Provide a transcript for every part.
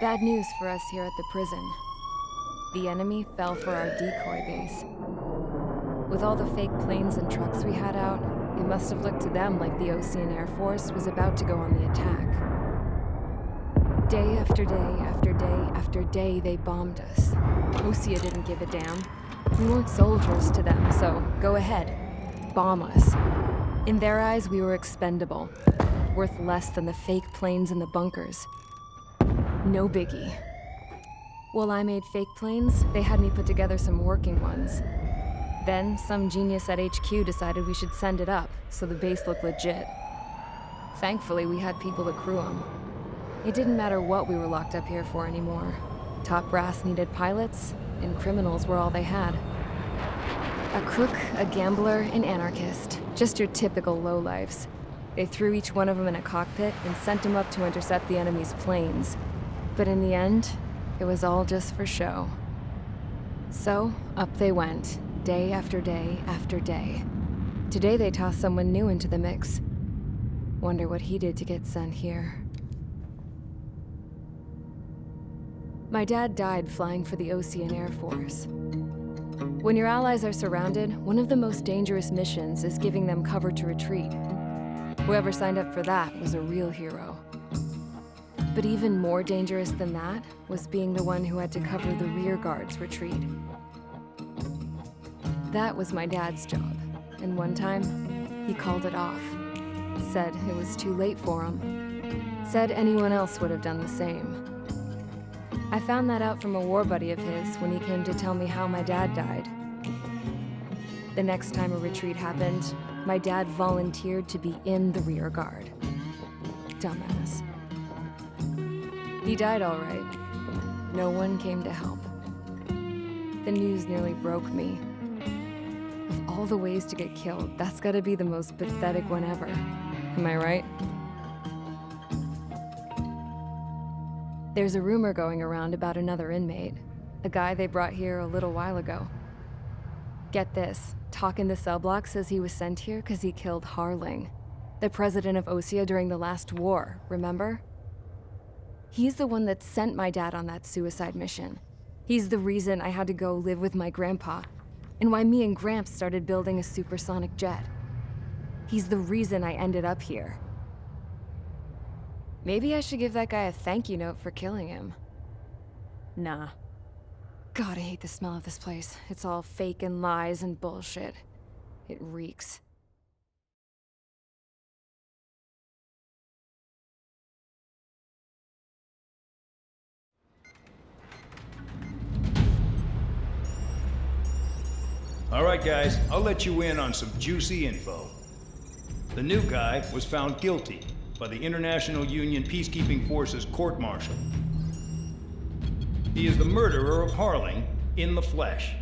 Bad news for us here at the prison. The enemy fell for our decoy base. With all the fake planes and trucks we had out, it must have looked to them like the Ocean Air Force was about to go on the attack. Day after day after day after day, they bombed us. Osea didn't give a damn. We weren't soldiers to them, so go ahead. Bomb us. In their eyes, we were expendable. Worth less than the fake planes in the bunkers. No biggie. While I made fake planes, they had me put together some working ones. Then, some genius at HQ decided we should send it up, so the base looked legit. Thankfully, we had people to crew them. It didn't matter what we were locked up here for anymore. Top brass needed pilots, and criminals were all they had. A crook, a gambler, an anarchist. Just your typical lowlifes. They threw each one of them in a cockpit and sent them up to intercept the enemy's planes. But in the end, it was all just for show. So, up they went, day after day after day. Today they tossed someone new into the mix. Wonder what he did to get sent here. My dad died flying for the Ocean Air Force. When your allies are surrounded, one of the most dangerous missions is giving them cover to retreat. Whoever signed up for that was a real hero. But even more dangerous than that was being the one who had to cover the rear guard's retreat. That was my dad's job, and one time, he called it off. Said it was too late for him. Said anyone else would have done the same. I found that out from a war buddy of his when he came to tell me how my dad died. The next time a retreat happened, my dad volunteered to be in the rear guard. Dumbass. He died all right. No one came to help. The news nearly broke me. Of all the ways to get killed, that's gotta be the most pathetic one ever. Am I right? There's a rumor going around about another inmate. A guy they brought here a little while ago. Get this, Talk in the cell block says he was sent here because he killed Harling, the president of Osea during the last war, remember? He's the one that sent my dad on that suicide mission. He's the reason I had to go live with my grandpa, and why me and Gramps started building a supersonic jet. He's the reason I ended up here. Maybe I should give that guy a thank you note for killing him. Nah. God, I hate the smell of this place. It's all fake and lies and bullshit. It reeks. All right, guys, I'll let you in on some juicy info. The new guy was found guilty by the International Union Peacekeeping Forces court-martial. He is the murderer of Harling in the flesh.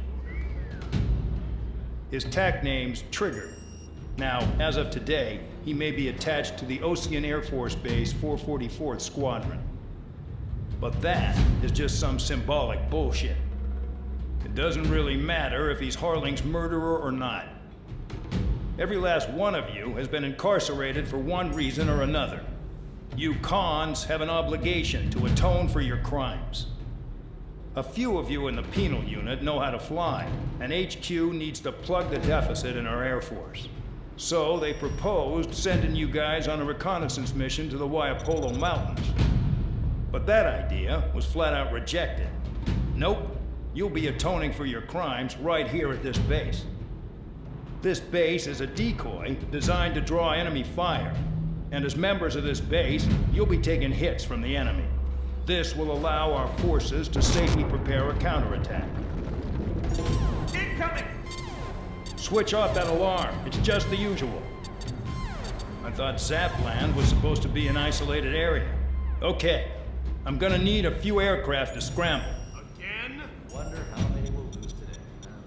His tack name's Trigger. Now, as of today, he may be attached to the Ocean Air Force Base 444th Squadron. But that is just some symbolic bullshit. It doesn't really matter if he's Harling's murderer or not. Every last one of you has been incarcerated for one reason or another. You cons have an obligation to atone for your crimes. A few of you in the penal unit know how to fly, and HQ needs to plug the deficit in our Air Force. So they proposed sending you guys on a reconnaissance mission to the Waiapolo Mountains. But that idea was flat out rejected. Nope. You'll be atoning for your crimes right here at this base. This base is a decoy designed to draw enemy fire. And as members of this base, you'll be taking hits from the enemy. This will allow our forces to safely prepare a counterattack. Incoming! Switch off that alarm. It's just the usual. I thought Zapland was supposed to be an isolated area. Okay, I'm gonna need a few aircraft to scramble. Wonder how many we'll lose today.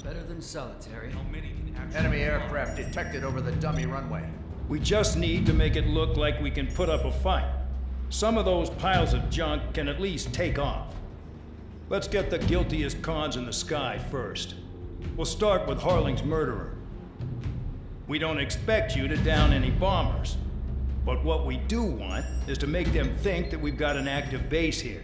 Better than solitary. How many can actually... Enemy aircraft detected over the dummy runway. We just need to make it look like we can put up a fight. Some of those piles of junk can at least take off. Let's get the guiltiest cons in the sky first. We'll start with Harling's murderer. We don't expect you to down any bombers. But what we do want is to make them think that we've got an active base here.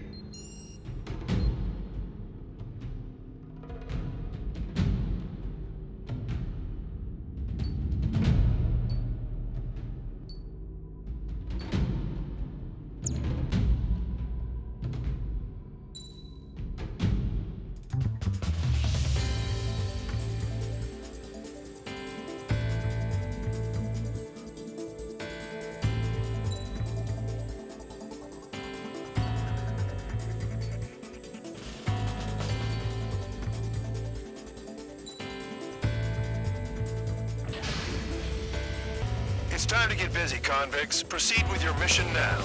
It's time to get busy, convicts. Proceed with your mission now.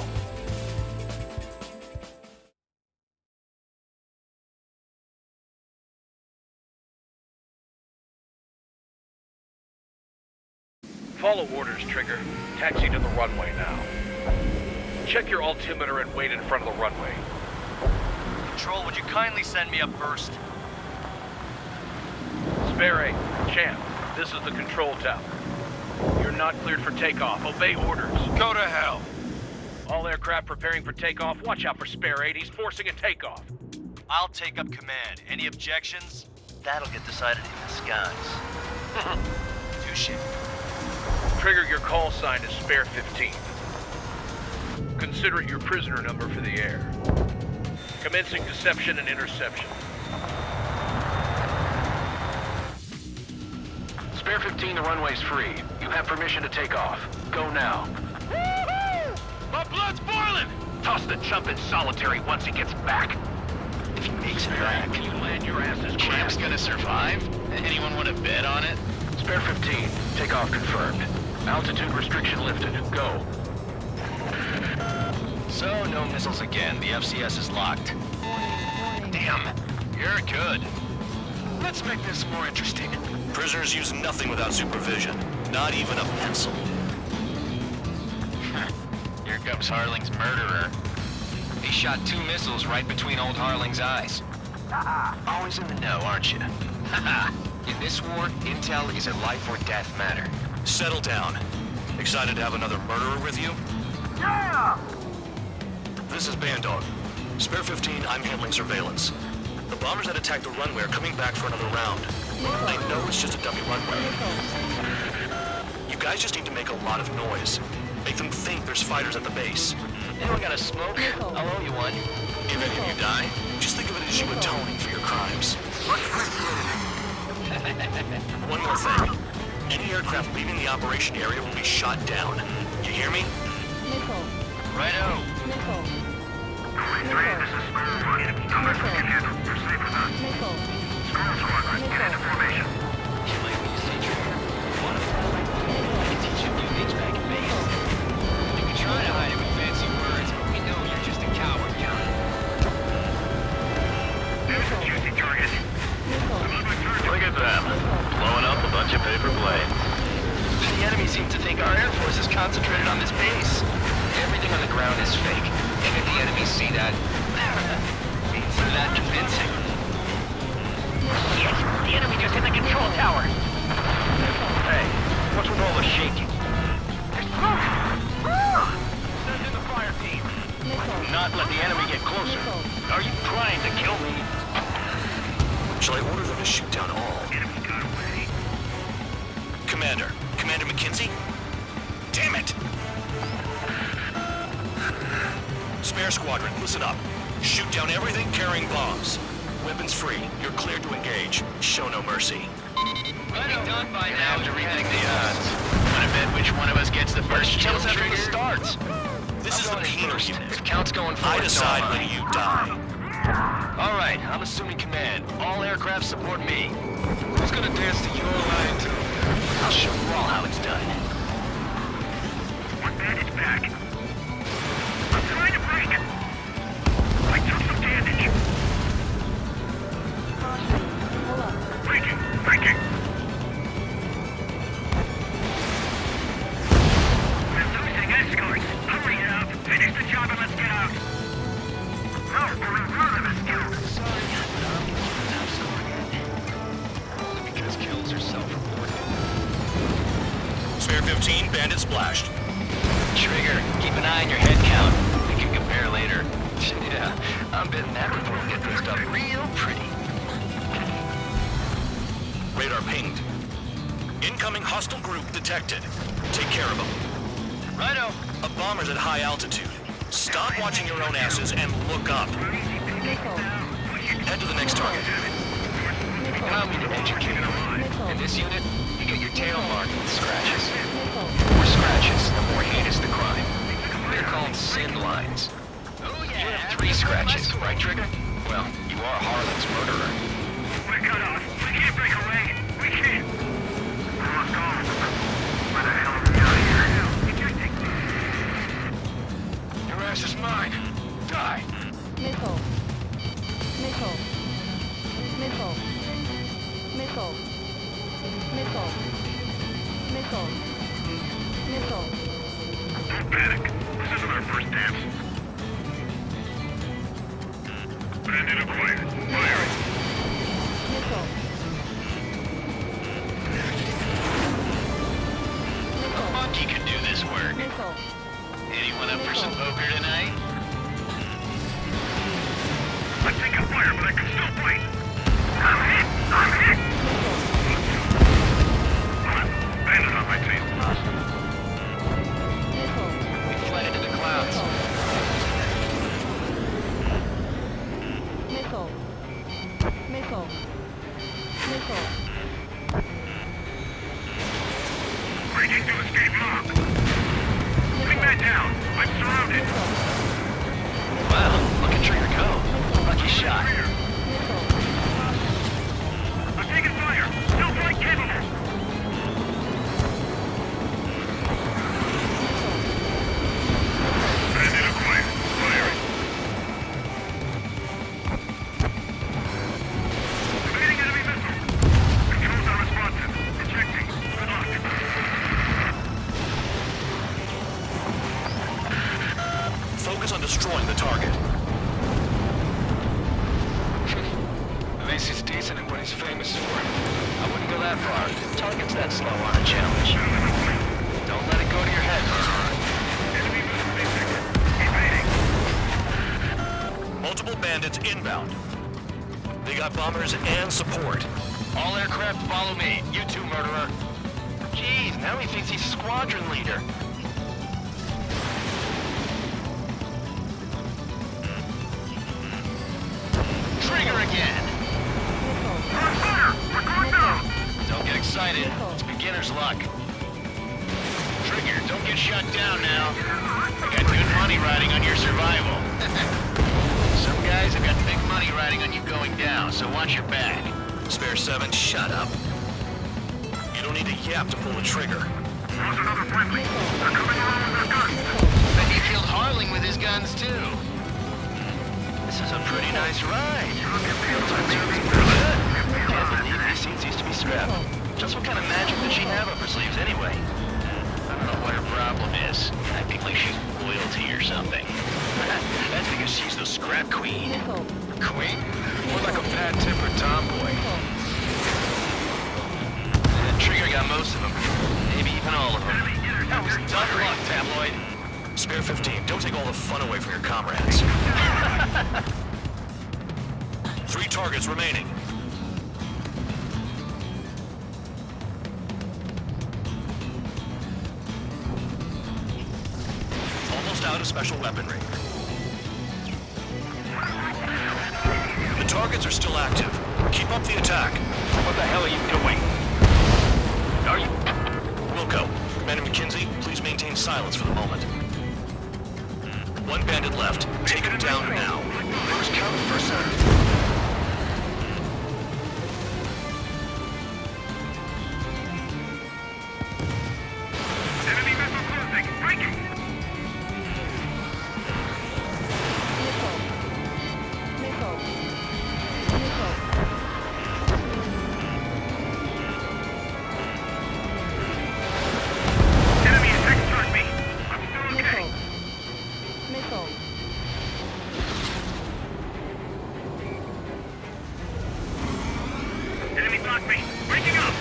Follow orders, Trigger. Taxi to the runway now. Check your altimeter and wait in front of the runway. Control, would you kindly send me up first? Spare 8, Champ, this is the control tower. You're not cleared for takeoff. Obey orders. Go to hell. All aircraft preparing for takeoff. Watch out for Spare 8. He's forcing a takeoff. I'll take up command. Any objections? That'll get decided in the skies. Touche. Trigger, your call sign is Spare 15. Consider it your prisoner number for the air. Commencing deception and interception. Spare 15, the runway's free. You have permission to take off. Go now. My blood's boiling! Toss the chump in solitary once he gets back. If he makes it back, Can you land your asses? Champ's gonna survive? Anyone want to bet on it? Spare 15, takeoff confirmed. Altitude restriction lifted. Go. So, no missiles again. The FCS is locked. Damn, you're good. Let's make this more interesting. Prisoners use nothing without supervision. Not even a pencil. Here comes Harling's murderer. He shot 2 missiles right between old Harling's eyes. Always in the know, aren't you? In this war, intel is a life or death matter. Settle down. Excited to have another murderer with you? Yeah! This is Bandog. Spare 15, I'm handling surveillance. The bombers that attacked the runway are coming back for another round. I know it's just a dummy runway. You guys just need to make a lot of noise. Make them think there's fighters at the base. Anyone got a smoke? I'll owe you one. If any of you die, just think of it as you atoning for your crimes. One more thing. Any aircraft leaving the operation area will be shot down. You hear me? Righto. Try to hide it with fancy words, but we know you're just a coward, John. Look at them. Blowing up a bunch of paper planes. The enemy seems to think our Air Force is concentrated on this base. Everything on the ground is fake. And if the enemy see that, it's not convincing. Yes, the enemy just hit the control tower. Hey, what's with all the shaking? There's smoke! Send in the fire team. Not let the enemy get closer. Are you trying to kill me? Shall I order them to shoot down all? Commander McKenzie? Damn it! Spare squadron, listen up. Shoot down everything carrying bombs. Weapons free. You're cleared to engage. Show no mercy. We'll be done by now to rethink the odds. Wanna bet which one of us gets the first kill after the starts? This is the penal unit. If count's going forward, I decide when you die. All right, I'm assuming command. All aircraft support me. Who's gonna dance to your line too? I'll show you all how it's done. One bandage back. I'm trying to break. I took some damage. Breaking. We're losing escorts. Hurry up. Finish the job and let's get out. Sorry, I'm scoring it. Only because kills are self-reported. Spare 15, bandit splashed. Trigger, keep an eye on your head count. We can compare later. Yeah, I'm betting that report will get dressed up real pretty. Radar pinged. Incoming hostile group detected. Take care of them. Righto. A bomber's at high altitude. Stop watching your own asses and look up. Head to the next target. Allow me to educate you. In this unit, you get your tail marked with scratches. The more scratches, the more heinous the crime. They're called sin lines. You have 3 scratches, right, Trigger? Well, you are Harlan's murderer. We're cut off. We can't break away. We can't. Where the hell are we out here? Nickel. Nickel. Don't panic. This isn't our first dance. Bandit acquired. Fire. Nickel. A monkey could do this work. Nickel. Anyone up for some poker tonight? I'm taking fire, but I can still fight. I'm hit. I'm hit. Bandit on my tail. Nickel. We fled into the clouds. Nickel. Nickel. Nickel. Breaking to escape lock. Bring that down. I'm surrounded. Wow, look at Trigger go. Lucky shot. I'm taking fire. Still flight capable. Bandit acquired. Firing. Evading enemy missile. Controls are responsive. Ejecting. Good luck. Focus on destroying the target. At least he's decent at what he's famous for. I wouldn't go that far. Target's that slow on a challenge. Don't let it go to your head, Enemy missile evading. Multiple bandits inbound. They got bombers and support. All aircraft follow me. You too, murderer. Jeez, now he thinks he's squadron leader. Trigger again. On fire! We're going down! Don't get excited. It's beginner's luck. Trigger, don't get shut down now. I got good money riding on your survival. Some guys have got big money riding on you going down, so watch your back. Spare 7, shut up. You don't need a yap to pull the trigger. There's another friendly. They're coming around with their guns. But he killed Harling with his guns, too. This is a pretty nice ride. Can't believe these seats used to be scrapped. Just what kind of magic did she have up her sleeves anyway? I don't know what her problem is. I think like she's royalty or something. That's because she's the scrap queen. Queen? More like a bad-tempered tomboy. Trigger got most of them. Maybe even all of them. Tough luck, tabloid. Spare 15, don't take all the fun away from your comrades. 3 targets remaining. Almost out of special weaponry. The targets are still active. Keep up the attack. What the hell are you doing? Are you? Wilco, Commander McKenzie, please maintain silence for the moment. 1 bandit left. Take him down now. Who's counting for, sir? Enemy missile closing. Breaking. Nickel. Nickel. Nickel. Enemy attack struck me. I'm still okay. Nickel. Enemy blocked me. Breaking up.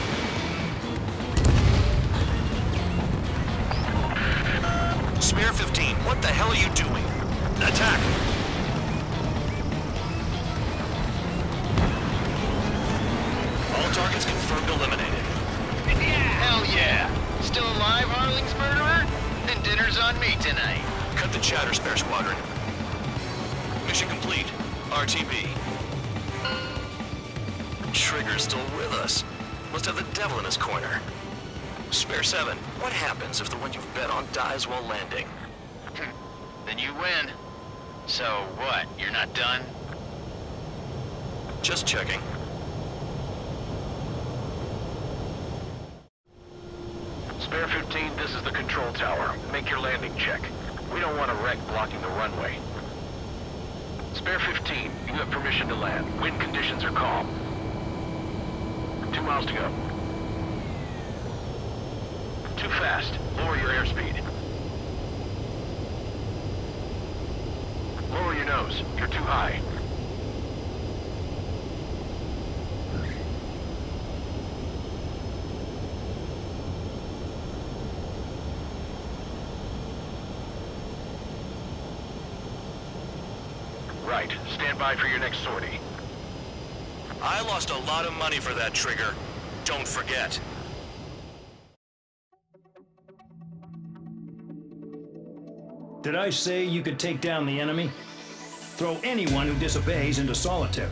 Spare 15, what the hell are you doing? Attack! All targets confirmed eliminated. Hell yeah! Still alive, Harling's murderer? Then dinner's on me tonight. Cut the chatter, Spare Squadron. Mission complete. RTB. Trigger's still with us. Must have the devil in his corner. Spare 7, what happens if the one you've bet on dies while landing? Then you win. So what, you're not done? Just checking. Spare 15, this is the control tower. Make your landing check. We don't want a wreck blocking the runway. Spare 15, you have permission to land. Wind conditions are calm. 2 miles to go. Too fast. Lower your airspeed. Lower your nose. You're too high. Right. Stand by for your next sortie. I lost a lot of money for that trigger. Don't forget. Did I say you could take down the enemy? Throw anyone who disobeys into solitary.